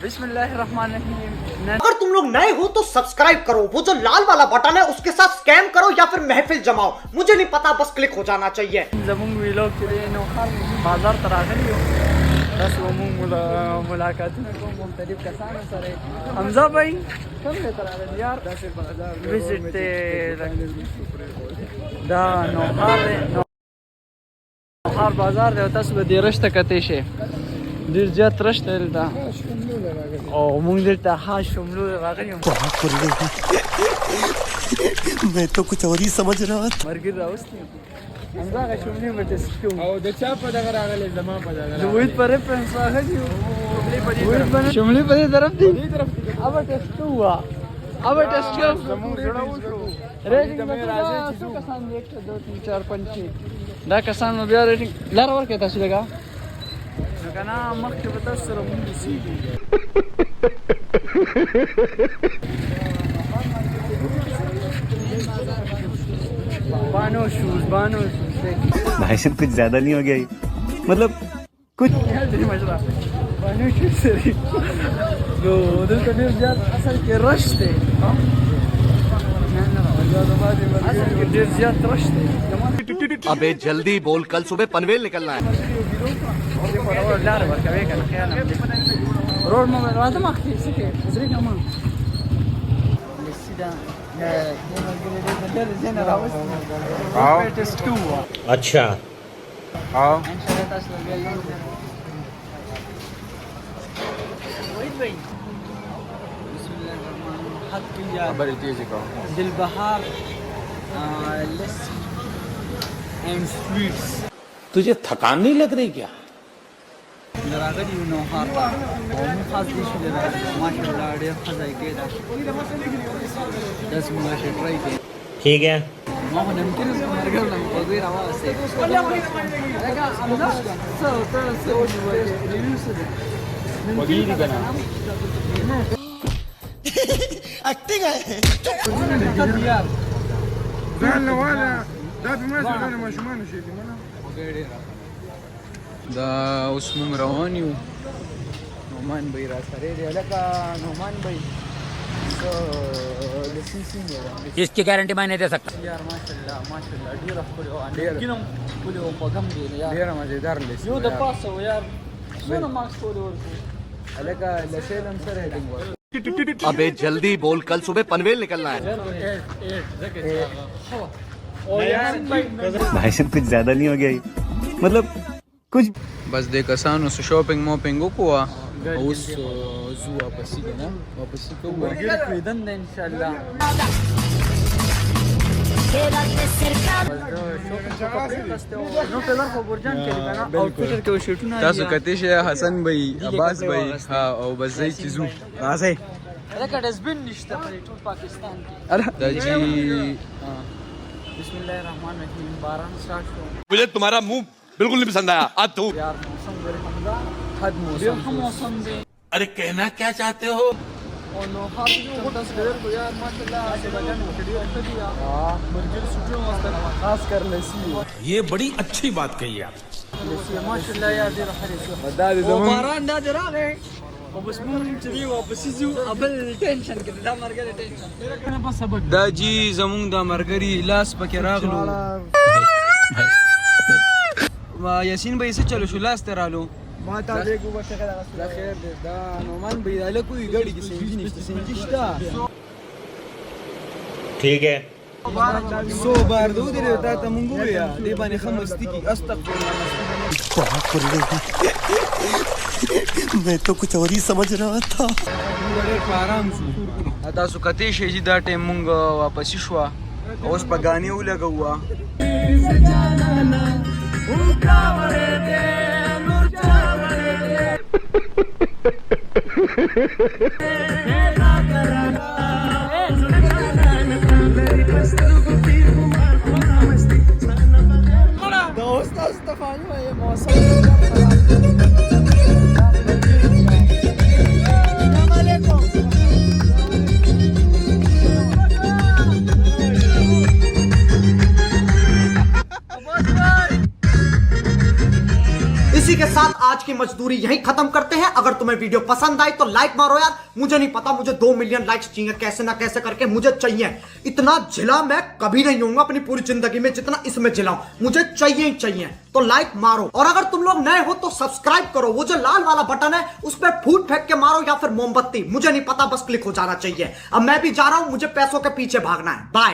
بسم اللہ الرحمن الرحیم. اگر تم لوگ نئے ہو تو سبسکرائب کرو, وہ جو لال والا بٹن ہے اس کے ساتھ سکیم کرو یا پھر محفل جماؤ, مجھے نہیں پتا, بس کلک ہو جانا چاہیے. زمون ویلوگ چې نو خار بازار ته راغلی یو, تاسو مونږ ملاقاتونه کوم مختلف کسانو سره. حمزه بھائی کوم ته راغلی یار؟ داسې بازار وزټ ته دا نو خار بازار دی, تاسو به دې رشته کته شي ډیر زیات رشته ده او مونږ دلته ها شملو راغلی یو. میں تو کچھ اور ہی سمجھ رہا تھا. مرګ راوستي همدغه شملې به ټسټ کوو او د چا په دغه راغلی زما په دغه د وحید په ریفرنس راغلی یو. شملې په دې طرف دی, اوبه ټسټ کوو, اوبه ټسټ کوو. ریټینګ به څو کسان دي؟ 1 2 3 4 5 6 دا کسان نو بیا ریټینګ لار ورکړه تاسو لګا نو کنه مخکې به تاسو سره مونږ سیږي. بانو شوز بھائی صاحب کچھ زیادہ نہیں ہو گیا یہ, مطلب کچھ بانو شوز سری نو دلته ډېر زیات اصل کې رش دی, اصل کې ډېر زیات رش دی. ابے جلدی بول, کل صبح پنویل نکلنا ہے. لار ورکوي کنه خیال روډ مو راځه مخکې سکه زری کوم سیدا اچھا او خبرې تیزی کوم دل بهار لسی اینڈ سویٹس. تجھے تھکان نہیں لگ رہی کیا؟ راغلی نو هار او مو خاص دي شو ماشاءالله ډېر خدای کېدا داس ماشه ټرای کړ. ٹھیک ہے, ما هو ممکن اس مرګر نو په غیر اواز سي لگا امدا سو ته سو ریویو سره وګیری کنه ایکٹنگ ہے. یار ځان له والا دا په ما سره نه ماشومان شي کنه دا اوس موږ روان یو. نومان بھائی را سره دی, لکه نومان بھائی اس کی گارنٹی میں نہیں دے سکتا. یار ماشاءالله ډیر خپل او کینم کولې او پغم دی یار, ډیر مزیدار لیست یو د پاسه یار څونه ماکس کولې ورته الکه لسیلم سره هډینګ ور. ابے جلدی بول, کل صبح پنویل نکلنا ہے. بھائی صاحب کچھ زیادہ نہیں ہو گیا یہ, مطلب کچھ بس د کسانو سو شاپینګ موپینګ وکړه اوس زو واپسی کنه واپسی کوو ورګر کېدن ان شاء الله. نو پلار خو برجان کې کنه او فکر کې شوټونه تاسو کته شه حسن بھائی عباس بھئی ها او بس زئی چیزو راځي لکه ډسبن نشته په ټول پاکستان کې. دا جی بسم الله الرحمن الرحیم. باران سٹارٹ شو. مجھے تمہارا منہ بالکل نہیں پسند آیا. اب تو یار موسم ډېر حمزه حد موسم دی. ارے کہنا کیا چاہتے ہو؟ او نو خاص یو داس ډېر کو یار ماشاءالله سبجان وکړي او ته یا مرګر سټو واست خاص کر لسی. یہ بڑی اچھی بات کہی آپ. لسی ماشاءالله یار ډېر حریص. دا د او باران دا راغی او بس مونږ چې دی واپس زو ابل ټینشن کې دا مرګر ټینشن کنه بس سبق دا جی زمونږ د مرګري لاس پکې راغلو. ما یاسین بھائی سے چلو شو لاس ته رالو ما ته دې کو بس دا خیر دی. دا نومان بھائی دا کوئی ګاډي کې سنجي نشته, سنجي شته ٹھیک ہے, 100 بار دو دې تا ته مونږ ویا دې باندې خمستی کی استغفر الله. میں تو کچھ اور ہی سمجھ رہا تھا. ډېر آرام شو. تاسو کته شي چې دا ټیم مونږ واپس شو اوس په غانې ولګوا. دوست استفانو یہ موسم اسی کے ساتھ آج کی की मजदूरी यहीं खत्म करते हैं। अगर तुम्हें वीडियो पसंद आई तो लाइक मारो यार, मुझे नहीं पता, मुझे 2 मिलियन लाइक्स चाहिए, कैसे ना कैसे करके मुझे चाहिए। इतना झिला मैं कभी नहीं होऊंगा अपनी पूरी जिंदगी में जितना इसमें झिलाऊं, मुझे चाहिए ही चाहिए। तो लाइक मारो, और अगर तुम लोग नए हो तो सब्सक्राइब करो, वो जो लाल वाला बटन है उस पर फूट फेंक के मारो या फिर मोमबत्ती, मुझे नहीं पता, बस क्लिक हो जाना चाहिए। अब मैं भी जा रहा हूं, मुझे पैसों के पीछे भागना है। बाय।